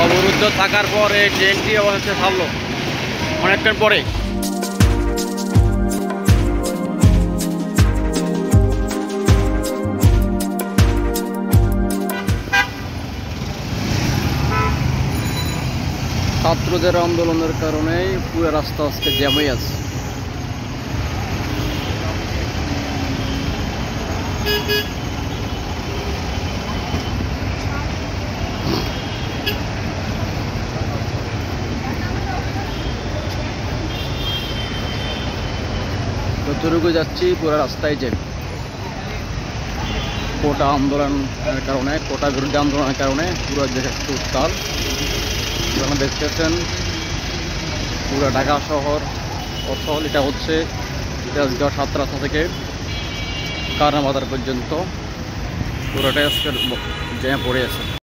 অবরুদ্ধ থাকার পর এই ট্রেনটি অবশেষে থামলো অনেকক্ষণ পরে। ছাত্রদের আন্দোলনের কারণে পুরো রাস্তা আজকে জ্যাম হয়ে আছে। যতটুকু যাচ্ছি পুরো রাস্তায় জ্যাম। কোটা আন্দোলনের কারণে, কোটা বিরুদ্ধে আন্দোলনের কারণে পুরো দেশে উত্তাল। আপনারা দেখতেছেন পুরো ঢাকা শহর অসল। এটা হচ্ছে তেজগাঁও ৭ রাস্তা থেকে কারওয়ান বাজার পর্যন্ত পুরোটাই আজকে জ্যাম পড়ে আছে।